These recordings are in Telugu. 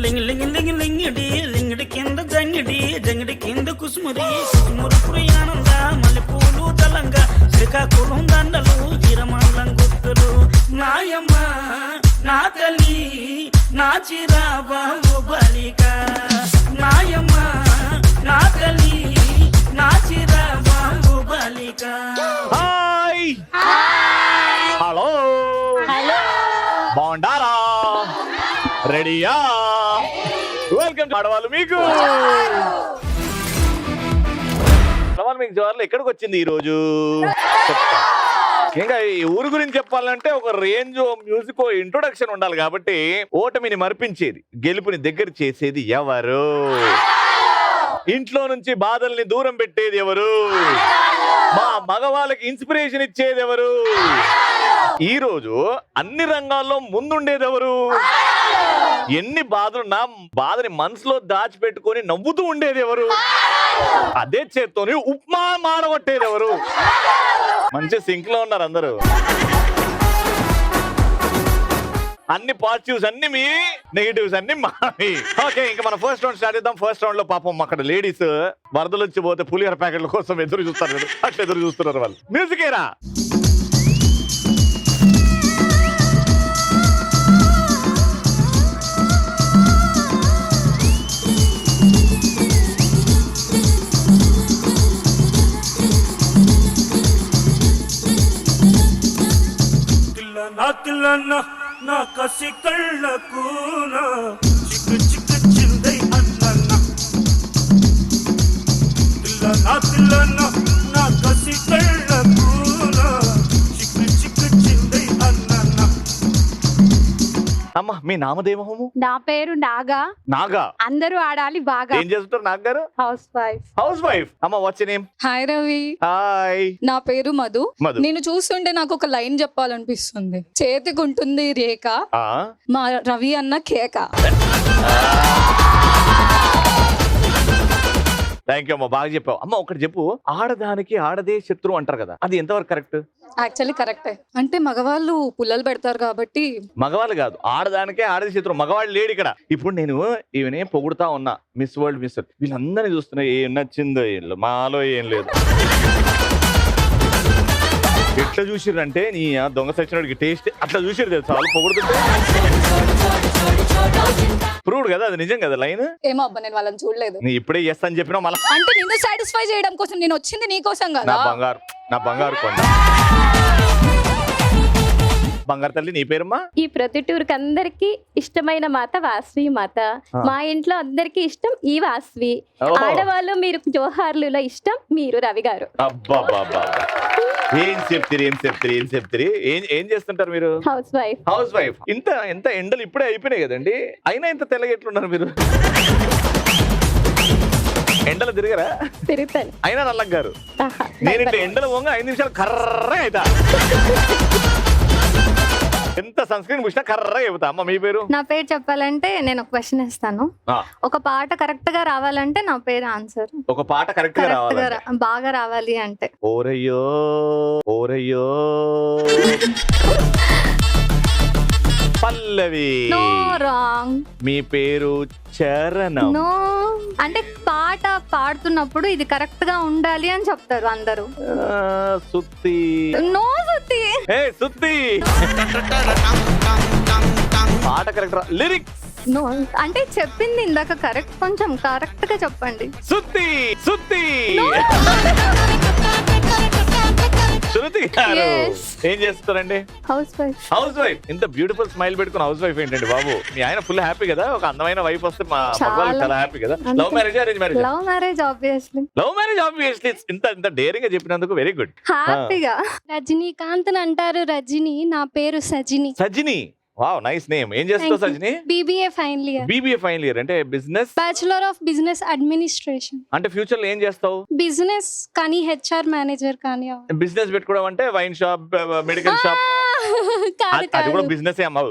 లింగి లింగి లింగి లింగిడి లింగిడి కింద జంగిడి జంగిడి కింద కుసుమురి కుసుమురు పురియానంద మల్లెపూలు తలంగా శ్రీకాకుళం దండలు చిరమండలం గుర్తులు నాయమ్మ నా తల్లి నా చిరాబాబు బలిక నాయమ్మ నా తల్లి నా చిరాబాబు బలిక. హాయ్ హలో బాగుండారా రెడీయా వెల్కమ్ ఆడవాళ్ళు మీకు మీకు జవార్లు ఎక్కడికి వచ్చింది ఈ రోజు ఇంకా ఈ ఊరు గురించి చెప్పాలంటే ఒక రేంజ్ మ్యూజిక్ ఇంట్రొడక్షన్ ఉండాలి కాబట్టి ఓటమిని మర్పించేది గెలుపుని దగ్గర చేసేది ఎవరు ఇంట్లో నుంచి బాధల్ని దూరం పెట్టేది ఎవరు మా మగవాళ్ళకి ఇన్స్పిరేషన్ ఇచ్చేది ఎవరు ఈ రోజు అన్ని రంగాల్లో ముందుండేది ఎవరు ఎన్ని బాధలున్నా బాధని మనసులో దాచిపెట్టుకొని నవ్వుతూ ఉండేది ఎవరు అదే చేత్తోని ఉప్మా మాడగొట్టేది ఎవరు మంచి సింక్ లో ఉన్నారు అందరూ అన్ని పాజిటివ్స్ అన్ని మీ నెగిటివ్స్ అన్ని మావి ఓకే ఇంకా మన ఫస్ట్ రౌండ్ స్టార్ట్ చేద్దాం ఫస్ట్ రౌండ్ లో పాపం అక్కడ లేడీస్ వరదలు వచ్చి పోతే పులిహోర ప్యాకెట్ల కోసం ఎదురు చూస్తారు కదా అట్లా ఎదురు చూస్తున్నారు వాళ్ళు మ్యూజిక్ ఏరా నా కసి కళ్ళకు చిక్కు చిక్కు చిందై అన్న నా కసి కళ్ళకు చిక్కు చిక్కు చిందై అన్న. అమ్మ మీ నామదేమోము నా పేరు నాగా. నాగా అందరూ ఆడాలి బాగా. ఏం చేస్తారు నాగ్ గారు? Housewife. అమ్మ what's your name? Hi Ravi. Hi నా పేరు మధు. నేను చూస్తుంటే నాకు ఒక లైన్ చెప్పాలనిపిస్తుంది. చేతికి ఉంటుంది రేఖ మా రవి అన్న కేక. థ్యాంక్ యూ అమ్మ బాగా చెప్పావు. అమ్మ ఒకటి చెప్పు ఆడదానికి ఆడదే శత్రువు అంటారు కదా అది ఎంతవరకు కరెక్ట్? యాక్చువల్లీ కరెక్టే. అంటే మగవాళ్ళు పుల్లలు పెడతారు కాబట్టి. మగవాళ్ళు కాదు ఆడదానికే ఆడదే శత్రువు మగవాళ్ళు లేడు ఇక్కడ. ఇప్పుడు నేను ఈవెనే పొగుడుతా ఉన్నా మిస్ వరల్డ్ మిస్ వీళ్ళందరినీ చూస్తున్నా ఏం నచ్చిందో ఏం మాలో ఏం లేదు ఎట్లా చూసిర్రంటే నీ దొంగ సచ్చినోడికి టేస్ట్ అట్లా చూసిరు తెలుసు వాళ్ళు పొగుడుతుంటే ప్రూవ్డ్ కదా అది నిజం కదా లైన్. ఏమో అబ్బా నేను వాళ్ళని చూడలేదు. నీ ఇప్పుడే చేస్తా అని చెప్పినా మళ్ళీ అంటే నిన్ను సాటిస్ఫై చేయడం కోసం నేను వచ్చింది నీ కోసం కదా. నా బంగారు కొండ బంగారు తల్లి నీ పేరమ్మా? ఈ ప్రొద్దుటూరుకి అందరికి ఇష్టమైన మాత వాస్వి మాత. మా ఇంట్లో అందరికి ఇష్టం ఈ వాస్వి. ఆడవాళ్ళు మీరు జోహార్లులో ఇష్టం మీరు రవి గారు. ఏం చెప్తారు ఏం చేస్తుంటారు మీరు? House wife. ఇంత ఎండలు ఇప్పుడే అయిపోయినాయి కదండి అయినా ఇంత తెల్లగా ఎట్లున్నారు మీరు? ఎండలు తిరిగరా? తిరుగుతాను అయినా నల్లగారు. నేను ఇట్లా ఎండలు పోగా 5 నిమిషాలు కర్రగా అవుతా ఎంత సన్ స్క్రీన్ పూసినా కర్రగా చెబుతా. అమ్మ మీ పేరు? నా పేరు చెప్పాలంటే నేను ఒక క్వశ్చన్ ఇస్తాను. ఒక పాట కరెక్ట్ గా రావాలంటే నా పేరు ఆన్సర్. ఒక పాట కరెక్ట్ గా రావాలి బాగా రావాలి అంటే ఓరయ్యో ఓరయ్యో పల్లవి. No wrong. మీ పేరు చరణం. నో అంటే పాట పాడుతున్నప్పుడు ఇది కరెక్ట్ గా ఉండాలి అని చెప్తారు అందరూ. సుత్తి. నో సుత్తి. ఏ సుత్తి పాట కరెక్ట్ లిరిక్స్. నో అంటే చెప్పింది ఇందాక కరెక్ట్ కొంచెం కరెక్ట్ గా చెప్పండి. సుత్తి సుత్తి శృతి గారు ఏం చేస్తారండి? House wife. ఇంత బ్యూటిఫుల్ స్మైల్ పెట్టుకుని హౌస్ వైఫ్ ఏంటండి బాబు? మీ ఆయన ఫుల్ హ్యాపీ కదా ఒక అందమైన వైఫ్ వస్తే మా మగవాళ్ళకి చాలా హ్యాపీ కదా. Love marriage arrange marriage? Love marriage obviously. Love marriage obviously. ఇంత డేరింగ్ గా చెప్పినందుకు వెరీ గుడ్. హ్యాపీగా. రజనీకాంత్ అంటారు రజని. నా పేరు Sajini. Sajini. Wow nice name. ఏం చేస్తావు Sajini? BBA final year. BBA final year అంటే business? Bachelor of business administration. అంటే ఫ్యూచర్ లో ఏం చేస్తావు? బిజినెస్ కానీ HR మేనేజర్ కానీ. బిజినెస్ పెట్టుకోవడం అంటే వైన్ షాప్ మెడికల్ షాప్ అది కూడా బిజినెస్ అమ్మా.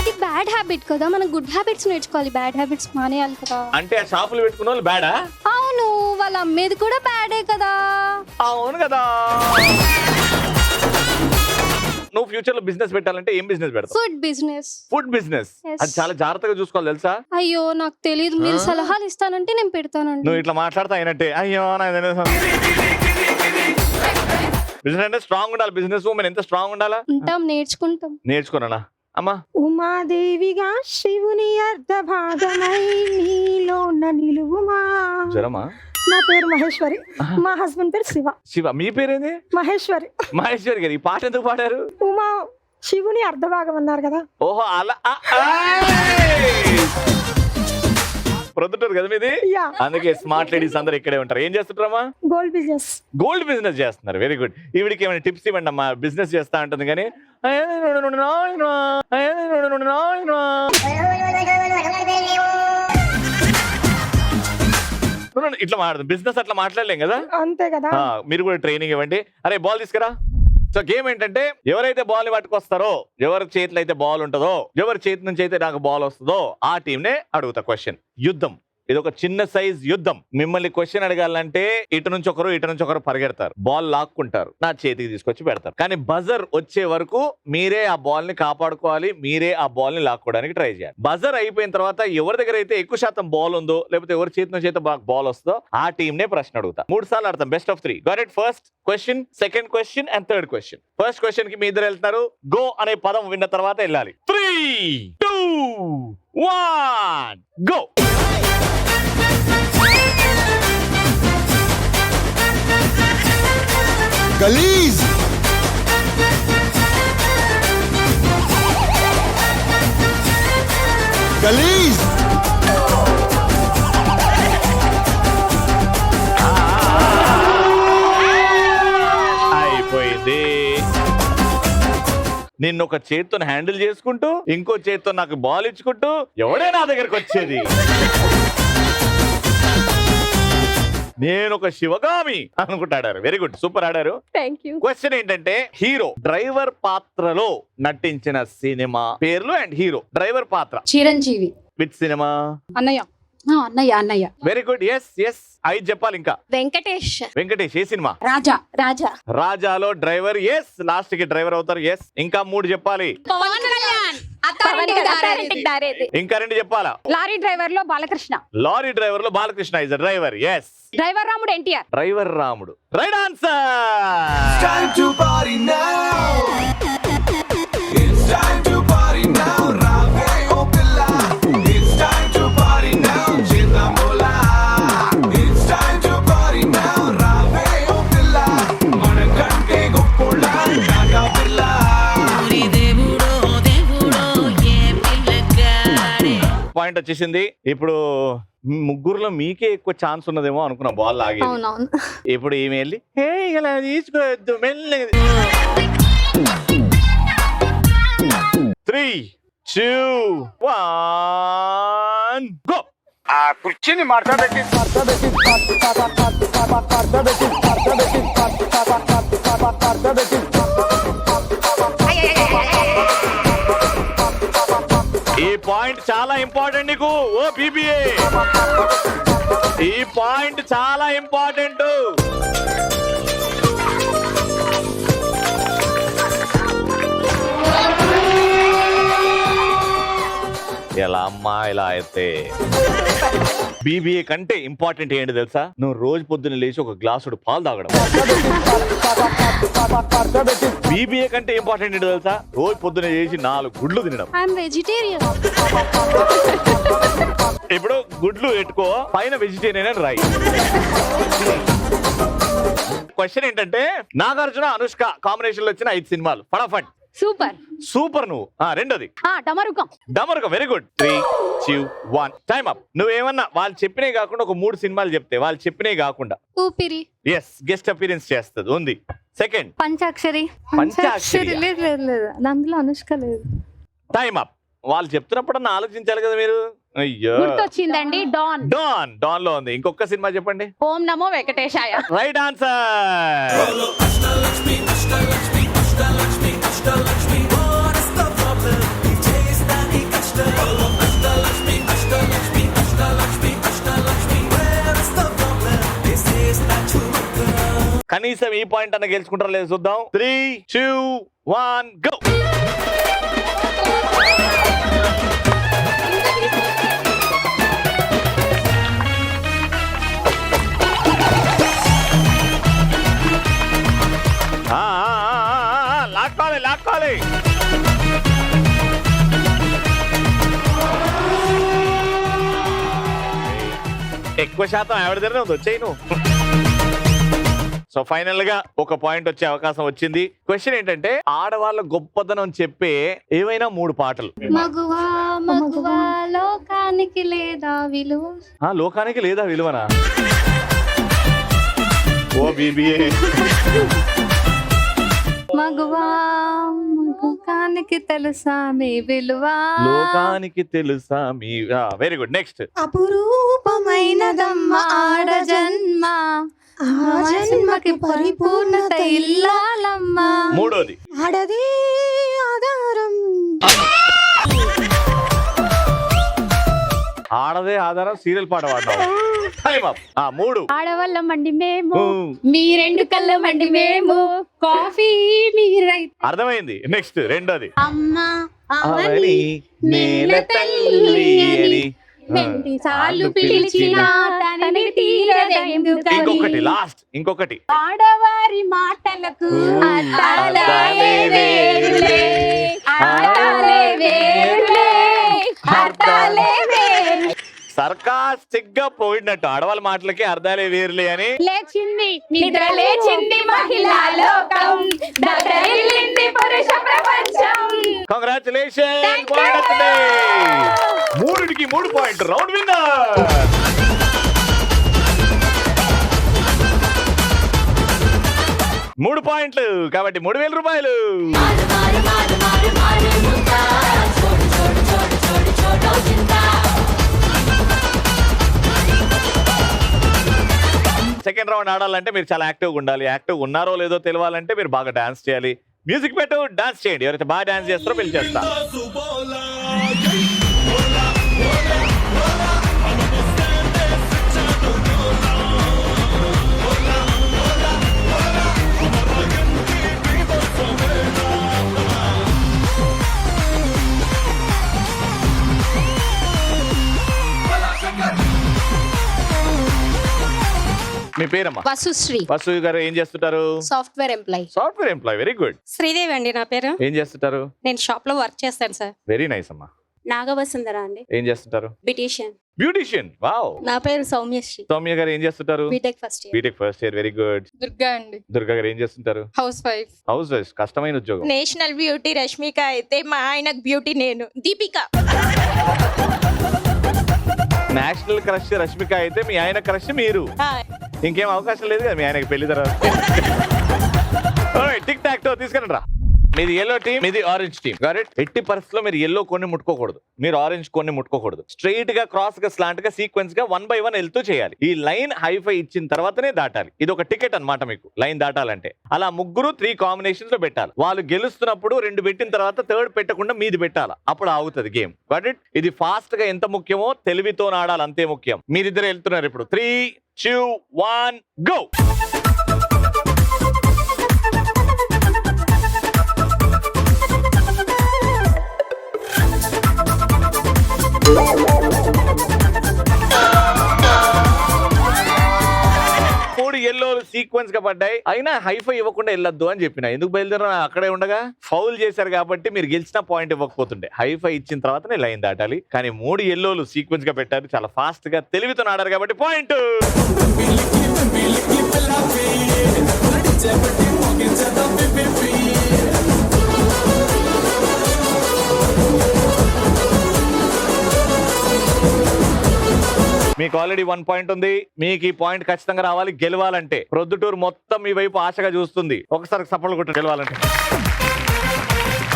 అది బ్యాడ్ హ్యాబిట్ కదా మనం గుడ్ హ్యాబిట్స్ నేర్చుకోవాలి బ్యాడ్ హ్యాబిట్స్ మానేయాలి కదా. అంటే ఆ షాపులు పెట్టుకున్న వాళ్ళు బ్యాడా? అవును వాళ్ళు అమ్మేది కూడా బ్యాడే కదా. అవును కదా. నువ్వు ఫ్యూచర్ లో బిజినెస్ పెట్టాలంటే ఏం బిజినెస్ పెడతావు? Food business. Food business. Yes. అది చాలా జాగ్రత్తగా చూసుకోవాలి తెలుసా? అయ్యో నాకు తెలియదు, మీరు ఆ? సలహాలు ఇస్తానంటే నేను పెడతానండి. నువ్వు ఇట్లా మాట్లాడతా అయినట్టే. అయ్యో బిజినెస్ అంటే స్ట్రాంగ్ ఉండాలి. బిజినెస్ ఉమెన్ ఎంత స్ట్రాంగ్ ఉండాలా? ఉంటాం, నేర్చుకుంటాం. నేర్చుకున్నానా అమ్మా? ఉమాదేవిగా శివుని అర్ధ భాగమై నీలో నిలువుమా. జ్వరమా? నా పేరు మహేశ్వరి, మా హస్బెండ్ పేరు శివ. శివ. మీ పేరేంది? మహేశ్వరి. మహేశ్వరి గారు ఈ పాట ఎందుకు పాడారు? ఉమా శివుని అర్ధ భాగం అన్నారు కదా. ఓహో అలా. ప్రొద్దుటారు కదా మీది. యా. అందుకే స్మార్ట్ లేడీస్ అందరు ఇక్కడే ఉంటారు. ఏం చేస్తుంటారమ్మా? Gold business. గోల్డ్ బిజినెస్ చేస్తున్నారు. Very good. ఈవిడికి ఏమైనా టిప్స్ ఇవ్వండి అమ్మా. బిజినెస్ చేస్తా ఉంటుంది కానీ ఇట్లా మాట్లాడదు. బిజినెస్ అట్లా మాట్లాడలేం కదా. అంతే కదా. మీరు కూడా ట్రైనింగ్ ఇవ్వండి. అరే బాల్ తీసుకురా. సో గేమ్ ఏంటంటే ఎవరైతే బాల్ ని పట్టుకొస్తారో, ఎవరి చేతిలో అయితే బాల్ ఉంటుందో, ఎవరి చేతి నుంచి అయితే నాకు బాల్ వస్తుందో ఆ టీం నే అడుగుతా క్వశ్చన్. యుద్ధం. ఇది ఒక చిన్న సైజ్ యుద్ధం. మిమ్మల్ని క్వశ్చన్ అడగాలంటే ఇటు నుంచి ఒకరు పరిగెడతారు, బాల్ లాక్కుంటారు, నా చేతికి తీసుకొచ్చి పెడతారు. కానీ బజర్ వచ్చే వరకు మీరే ఆ బాల్ ని కాపాడుకోవాలి, మీరే ఆ బాల్ ని లాక్కోవడానికి ట్రై చేయాలి. బజర్ అయిపోయిన తర్వాత ఎవరి దగ్గర అయితే ఎక్కువ శాతం బాల్ ఉందో, లేకపోతే ఎవరి చేతి నుంచి అయితే బాల్ వస్తుందో ఆ టీం నే ప్రశ్న అడుగుతా. 3 సార్లు ఆడతాం. Best of 3. Got it? First question, second question and third question. First question కి మీ ఇద్దరు వెళ్తున్నారు. గో అనే పదం విన్న తర్వాత వెళ్ళాలి. 3, 2, 1 గో. Galiz! Galiz! అయిపోయింది. నిన్ను ఒక చేత్తో హ్యాండిల్ చేసుకుంటూ ఇంకో చేత్తో నాకు బాల్ ఇచ్చుకుంటూ ఎవడే నా దగ్గరకు వచ్చేది? నేను ఒక శివగామి అనుకుంటాడారు. వెరీ గుడ్, సూపర్ ఆడారు. Thank you. క్వశ్చన్ ఏంటంటే హీరో డ్రైవర్ పాత్రలో నటించిన సినిమా పేర్లు అండ్ హీరో డ్రైవర్ పాత్ర. చిరంజీవి. విత్ సినిమా? Annayya. Annayya. Very good. Yes yes. 5 చెప్పాలి ఇంకా. వెంకటేష్. వెంకటేష్. ఏ సినిమా? రాజా. రాజాలో డ్రైవర్. ఎస్. లాస్ట్ కి డ్రైవర్ అవుతారు. ఎస్. ఇంకా 3 చెప్పాలి. పవన్ కళ్యాణ్. ఇంకా 2 చెప్పాలా? లారీ డ్రైవర్ లో బాలకృష్ణ. లారీ డ్రైవర్ లో Balakrishna is driver. Yes. Driver Ramudu NTR. Driver Ramudu. Right answer. Time to party now! It's time to party now! Rave oh pilla! It's time to party now! Chinna mola! It's time to party now! Rave oh pilla! Manakante goppola naga pilla! Point వచ్చేసింది. ఇప్పుడు ముగ్గురులో మీకే ఎక్కువ ఛాన్స్ ఉన్నదేమో అనుకున్నా బాల్ లాగే. అవునవును. ఇప్పుడు ఈమె వెళ్ళి హే ఇలా తీసుకోవద్దు మెల్లగా. 3, 2, 1 గో. ఆ కుర్చీని మాట్లాడబెట్టి ఈ పాయింట్ చాలా ఇంపార్టెంట్ నీకు. ఓ బీబీఏ, ఈ పాయింట్ చాలా ఇంపార్టెంట్. ఎలా అమ్మా ఇలా అయితే? బీబీఏ కంటే ఇంపార్టెంట్ ఏంటి తెలుసా? నువ్వు రోజు పొద్దున్న లేచి ఒక గ్లాసుడు పాలు తాగడం. బీబీఏ కంటే ఇంపార్టెంట్ ఏంటి తెలుసా? రోజు పొద్దున్న చేసి 4 గుడ్లు తినడం. I'm vegetarian. ఇప్పుడు గుడ్లు పెట్టుకో, పైన వెజిటేరియన్ అని రాయి. క్వశ్చన్ ఏంటంటే నాగార్జున అనుష్క కాంబినేషన్ లో వచ్చిన 5 సినిమాలు. ఫటాఫట్. సూపర్. సూపర్. నువ్వు రెండోది Damarukam. Damarukam. Very good. 3, 2, 1 time up. నువ్వేమన్నా వాళ్ళు చెప్పినవి కాకుండా ఒక 3 సినిమాలు చెప్తే, వాళ్ళు చెప్పినవి కాకుండా. ఊపిరి. ఎస్, గెస్ట్ అపీరెన్స్ చేస్తుంది. ఉంది. సెకండ్ పంచాక్షరి. పంచాక్షరి. లేదు అందులో అనుష్క లేదు. Time up. వాళ్ళు చెప్తున్నప్పుడు ఆలోచించాలి కదా మీరు. అయ్యో గుర్తొచ్చిందండి. డాన్. డాన్. డాన్ లో ఉంది. ఇంకొక సినిమా చెప్పండి. ఓం నమో వెంకటేశాయ. Right answer. కనీసం ఈ పాయింట్ అన్న గెలుచుకుంటారా లేదు చూద్దాం. 3, 2, 1 గో. లాక్కోవాలి. ఎక్కువ శాతం ఆవిడ దగ్గర వచ్చాయి నువ్వు. సో ఫైనల్ గా ఒక పాయింట్ వచ్చే అవకాశం వచ్చింది. క్వశ్చన్ ఏంటంటే ఆడవాళ్ళ గొప్పతనం చెప్పే ఏవైనా 3 పాటలు. మగువా మగువా లోకానికి లేదా విలువ. లోకానికి లేదా విలువనా? ఓ బీబీఏ. మగువా లోకానికి తెలుసా మీ విలువ. లోకానికి తెలుసా మీ. Very good. నెక్స్ట్. అపురూపమైనదమ్మ ఆడ జన్మ, ఆ జన్మకి పరిపూర్ణత ఇల్లాలమ్మ. మూడోది. ఆడదే ఆధారం. ఆడదే ఆధారం సీరియల్ పాట పాడతావు. 3. ఆడవాళ్ళమండి మేము, మీ 2 కళ్ళ మండి మేము, కాఫీ మీరై. అర్థమైంది. నెక్స్ట్. రెండోది. అమ్మ అవని నేల తల్లి అని వెండి సార్లు పిలిచినా తనని తీరదెందుకని. ఇంకొకటి లాస్ట్. ఇంకొకటి. ఆడవారి మాటలకు అర్థాలే వేరులే, అర్థాలే వేరులే, అర్థాలే వేరు. సర్కాస్టిక్ గా పోయినట్టు ఆడవాళ్ళ మాటలకి అర్థాలే వేరులే అని. లేచింది నిద్ర లేచింది మహిళా లోకం, దదరిల్లింది పురుష ప్రపంచం. కంగ్రాచులేషన్. 3కి 3 పాయింట్. Round winner. మూడు పాయింట్లు కాబట్టి 3000 రూపాయలు. సెకండ్ రౌండ్ ఆడాలంటే మీరు చాలా యాక్టివ్గా ఉండాలి. యాక్టివ్గా ఉన్నారో లేదో తెలియాలంటే మీరు బాగా డాన్స్ చేయాలి. మ్యూజిక్ పెట్టు, డాన్స్ చేయండి. ఎవరైతే బాగా డాన్స్ చేస్తారో పెళ్లి చేస్తా. మీ పేరమ్మా? వసుశ్రీ. వసు గారు ఏం చేస్తుంటారు? Software employee. Software employee. Very good. Sridevi అండి నా పేరు. ఏం చేస్తుంటారు? నేను షాప్ లో వర్క్ చేస్తాను సార్. వెరీ నైస్ అమ్మా. నాగవసుందర అండి, ఏం చేస్తుంటారు? బ్యూటీషియన్. బ్యూటిషియన్. వావ్. నా పేరు సౌమ్యశ్రీ. సౌమ్య గారు ఏం చేస్తుంటారు? BTech first year. BTech first year. Very good. Durga అండి. దుర్గా గారు ఏం చేస్తుంటారు? Housewife. Housewife. కష్టమైన ఉద్యోగం. నేషనల్ బ్యూటీ రష్మిక అయితే మా ఆయనకు బ్యూటీ నేను దీపిక. నేషనల్ క్రష్ రష్మిక అయితే మీ ఆయన క్రష్ మీరు. ఇంకేం అవకాశం లేదు కదా మీ ఆయనకి పెళ్లి తర్వాత. టిక్ టాక్ టో తీసుకురండి రా. మీది ఎల్లో టీం, మీది ఆరెంజ్ టీం. ఎట్టి పరిస్థితుల్లో మీరు ఎల్లో కొన్ని ముట్టుకోకూడదు, మీరు ఆరెంజ్ కొన్ని ముట్టుకోకూడదు. స్ట్రైట్ గా, క్రాస్ గా, స్లాంట్ గా, సీక్వెన్స్ గా 1 by 1 వెళ్తూ చేయాలి. ఈ లైన్ హైఫై ఇచ్చిన తర్వాతనే దాటాలి. ఇది ఒక టికెట్ అన్నమాట మీకు లైన్ దాటాలంటే. అలా ముగ్గురు 3 కాంబినేషన్స్ లో పెట్టాలి. వాళ్ళు గెలుస్తున్నప్పుడు 2 పెట్టిన తర్వాత 3rd పెట్టకుండా మీది పెట్టాలి. అప్పుడు ఆగుతుంది గేమ్. ఇది ఫాస్ట్ గా ఎంత ముఖ్యమో తెలివితో ఆడాలి అంతే ముఖ్యం. మీరిద్దరు వెళ్తున్నారు ఇప్పుడు. 3, 2, 1 గో. ఎల్లో సీక్వెన్స్ గా పడ్డాయి. అయినా హైఫై ఇవ్వకుండా వెళ్ళొద్దు అని చెప్పిన. ఎందుకు బయలుదేరా? అక్కడే ఉండగా ఫౌల్ చేశారు కాబట్టి మీరు గెలిచిన పాయింట్ ఇవ్వకపోతుండే. హైఫై ఇచ్చిన తర్వాతనే లైన్ దాటాలి. కానీ 3 ఎల్లోలు సీక్వెన్స్ గా పెట్టారు. చాలా ఫాస్ట్ గా తెలివితో ఆడారు కాబట్టి పాయింట్. మీకు ఆల్రెడీ 1 పాయింట్ ఉంది. మీకు ఈ పాయింట్ ఖచ్చితంగా రావాలి గెలవాలంటే. ప్రొద్దుటూరు మొత్తం మీ వైపు ఆశగా చూస్తుంది. ఒకసారి సపోర్ట్ కొట్టు గెలవాలంటే.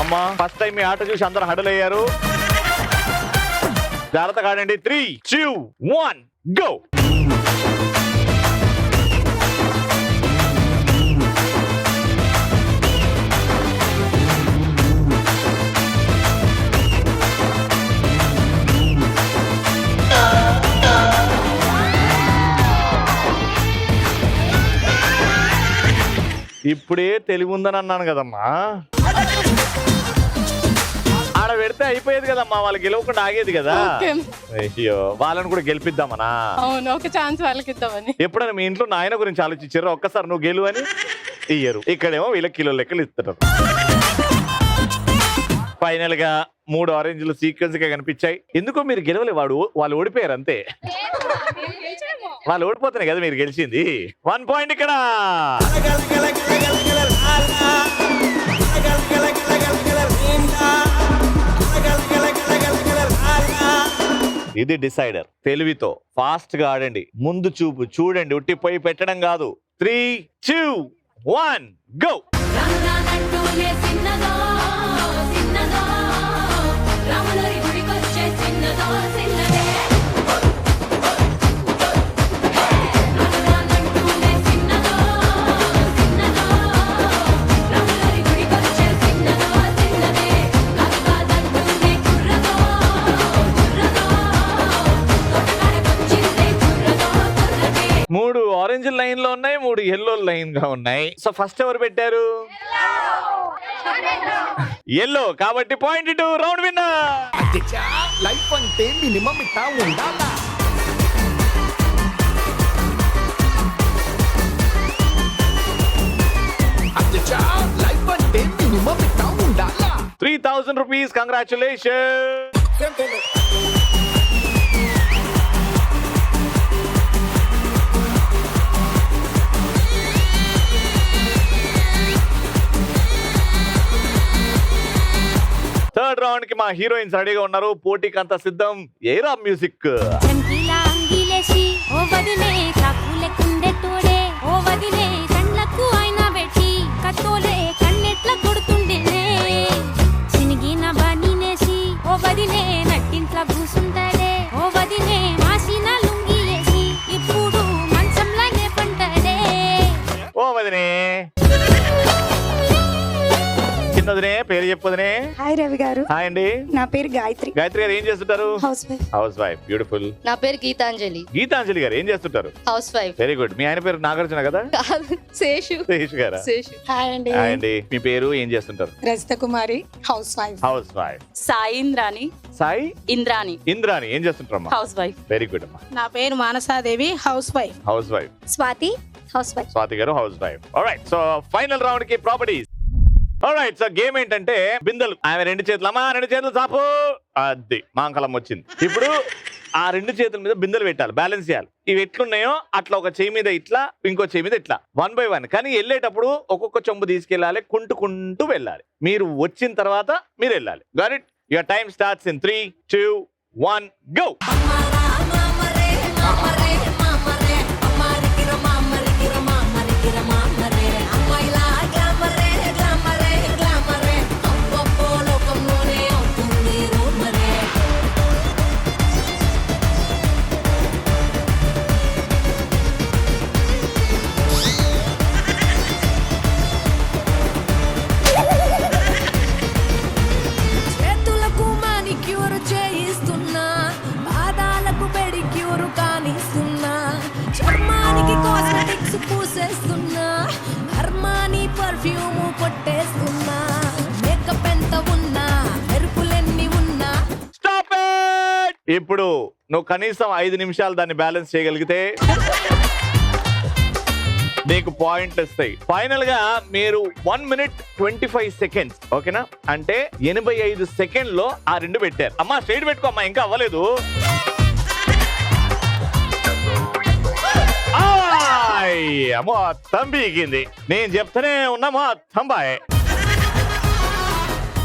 అమ్మా ఫస్ట్ టైం మీ ఆట చూసి అందరూ హడల్ అయ్యారు. జాగ్రత్తగా ఆడండి. 3, 2, 1 గో. ఇప్పుడే తెలివి ఉందని అన్నాను కదమ్మా. ఆడ పెడితే అయిపోయేది కదమ్మా, వాళ్ళు గెలవకుండా ఆగేది కదా. ఓకే. అయ్యో, వాళ్ళని కూడా గెలిపిద్దామనా? అవును, ఒక ఛాన్స్ వాళ్ళకి ఇద్దామని. ఎప్పుడైనా మీ ఇంట్లో నాయన గురించి ఆలోచించారు? ఒక్కసారి నువ్వు గెలువు అని ఇయ్యరు, ఇక్కడేమో వీళ్ళ కిలో లెక్కలు ఇస్తారు. ఫైనల్ గా 3 ఆరెంజ్లు సీక్వెన్స్ గా కనిపించాయి. ఎందుకో మీరు గెలవలే, వాళ్ళు ఓడిపోయారు అంతే. వాళ్ళు ఓడిపోతున్నాయి కదా మీరు గెలిచింది. 1 పాయింట్ ఇక్కడ. ఇది డిసైడర్. తెలివితో ఫాస్ట్ గా ఆడండి, ముందు చూపు చూడండి, ఉట్టిపోయి పెట్టడం కాదు. 3, 2, 1 గో. మూడు ఆరెంజ్ లైన్ లో ఉన్నాయి, 3 ఎల్లో లైన్ గా ఉన్నాయి. సో ఫస్ట్ ఎవరు పెట్టారు? ఎల్లో. కాబట్టి పాయింట్ 2, రౌండ్ విన్నర్. లైఫ్ అంటే మినిమం ఇట్టా ఉండాలా. లైఫ్ అంటే మినిమం ఇట్టా ఉండాలా. 3000 rupees. కంగ్రాచులేషన్. థర్డ్ రౌండ్ కి మా హీరోయిన్స్ రెడీగా ఉన్నారు. పోటీకి అంతా సిద్ధం. ఏరా మ్యూజిక్. చంకీలా అంగిలేసి ఓ వదిలే చాకులే కుండే తోడే ఓ వదిలే కళ్ళకు అయినా పెట్టి కత్తోలే కన్నెట్ల కొడుతుండేనే చినిగిన బానినేసి ఓ వదిలే నట్టింట్ల కూసుంటాడే ఓ వదిలే మాసిన లుంగి వేసి ఇప్పుడు మంచంలాగే పంటాడే. ఓ వదినే, చిన్నదినే, పేరు చెప్పొదినే. హాయ్ రవి గారు. హాయ్ అండి. నా పేరు గాయత్రి. గాయత్రి గారు ఏం చేస్తుంటారు? Housewife. Housewife. Beautiful. నా పేరు గీతాంజలి. గీతాంజలి గారు ఏం చేస్తుంటారు? Housewife. Very good. మీ ఆయన పేరు నాగార్జున కదా? శేషు. శేష్ గారా? శేషు. హాయ్ అండి. హాయ్ అండి. మీ పేరు ఏం చేస్తుంటారు? Rajitha Kumari. Housewife. Housewife. Sai Indrani. Sai Indrani. Indrani ఏం చేస్తుంటారమ్మా? Housewife. వెరీ గుడ్ అమ్మా. నా పేరు Manasadevi. Housewife. Housewife. Swathi housewife. Swathi గారు housewife. Alright, so final round కి ప్రాపర్టీస్. ఆల్రైట్, సో గేమ్ ఏంటంటే బిందెలు. ఆమె 2 చేతులు, అమ్మా 2 చేతులు చాపు. అది మాంకలం వచ్చింది. ఇప్పుడు ఆ 2 చేతుల మీద బిందెలు పెట్టాలి, బ్యాలెన్స్ చేయాలి. ఇవి ఎట్లున్నాయో అట్లా ఒక చెయ్యి మీద ఇట్లా, ఇంకో చెయ్యి మీద ఇట్లా, 1 by 1. కానీ వెళ్ళేటప్పుడు ఒక్కొక్క చెంబు తీసుకెళ్ళాలి, కుంటూ వెళ్ళాలి. మీరు వచ్చిన తర్వాత మీరు వెళ్ళాలి. Got it? Your time starts in 3, 2, 1 go. చేతులకు మానిక్యూర్ చేయిస్తున్నా, పాదాలకు పెడిక్యూర్ కానిస్తున్నా, చర్మానికి కాస్మెటిక్స్ పూసేస్తున్నా, అర్మానీ పర్ఫ్యూమ్ కొట్టేస్తున్నా, మేకప్ ఎంత ఉన్నా, మెరుపులెన్ని ఉన్నా. Stop it. ఇప్పుడు నువ్వు కనీసం 5 నిమిషాలు దాన్ని బ్యాలెన్స్ చేయగలిగితే నీకు పాయింట్లు వస్తాయి. ఫైనల్ గా మీరు 1 minute 25 seconds, ఓకేనా? అంటే 85 సెకండ్లో ఆ 2 పెట్టారు. అమ్మా స్ట్రైట్ పెట్టుకో అమ్మా, ఇంకా అవ్వలేదు. అమ్మో తంబిగింది. నేను చెప్తానే ఉన్నా మొత్తం బాయ్.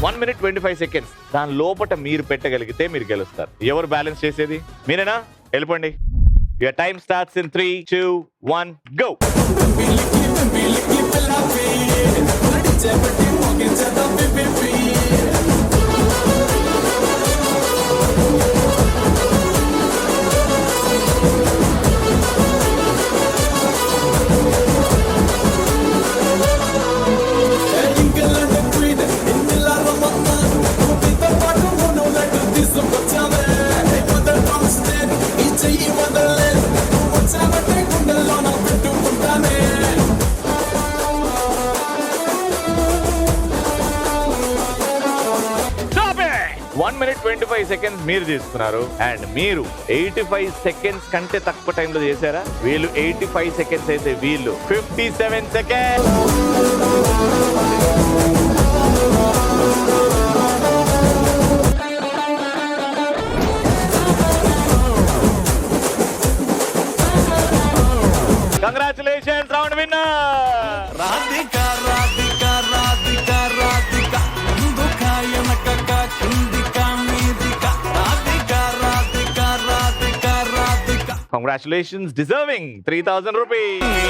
1 minute 25 seconds దాని లోపట మీరు పెట్టగలిగితే మీరు గెలుస్తారు. ఎవరు బ్యాలెన్స్ చేసేది? మీరేనా? వెళ్ళిపోండి. Your time starts in 3, 2, 1 go. 25 seconds మీరు తీసుకున్నారు అండ్ మీరు 85 సెకండ్స్ కంటే తక్కువ టైంలో చేశారా? వీళ్ళు 85 సెకండ్స్ అయితే వీళ్ళు 57 seconds. Congratulations, round winner. Radhika Radhika Radhika Radhika ముందుక వెనకక కిందిక మీదిక Radhika Radhika Radhika Radhika. Congratulations, deserving 3000 rupees. నీ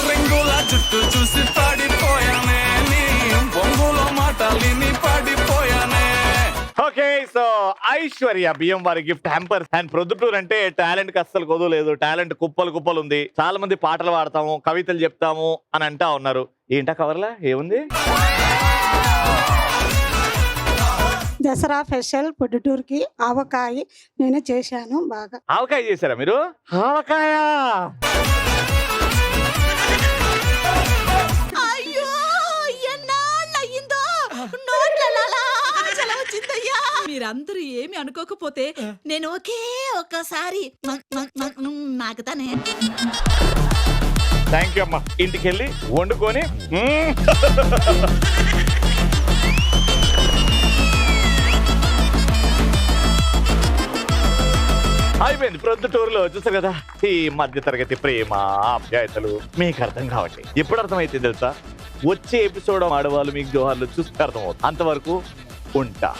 రింగుల జుట్టు చూసి పడిపోయానే, నీ బొంగుల మాటలిని పడిపోయానే. ఓకే, సో ఐశ్వర్య బియ్యం వారి గిఫ్ట్ హ్యాంపర్. అండ్ ప్రొద్దుటూరు అంటే టాలెంట్ కి అస్సలు కొదవలేదు. టాలెంట్ కుప్పలు కుప్పలు ఉంది. చాలా మంది పాటలు పాడతాము, కవితలు చెప్తాము అని అంటా ఉన్నారు. ఏంటా కవర్లా ఏముంది? దసరా స్పెషల్ పొద్దుటూరుకి ఆవకాయ నేను చేశాను బాగా. ఆవకాయ చేశారా మీరు? ఆవకాయ అయ్యో ఎన్నాళ్ళయిందో వచ్చిందయ్యా. మీరందరూ ఏమి అనుకోకపోతే నేను ఒక్కసారి నాకుతానే. థ్యాంక్ యూ అమ్మా. ఇంటికి వెళ్ళి వండుకొని అయిపోయింది. ప్రొద్దుటూరులో చూసారు కదా, ఈ మధ్య తరగతి ప్రేమ ఆప్యాయతలు మీకు అర్థం కావట్లే. ఎప్పుడు అర్థమైతే తెలుసా? వచ్చే ఎపిసోడ్ ఆడవాళ్ళు మీకు జోహార్లు చూస్తే అర్థమవుతుంది. అంతవరకు ఉంటా.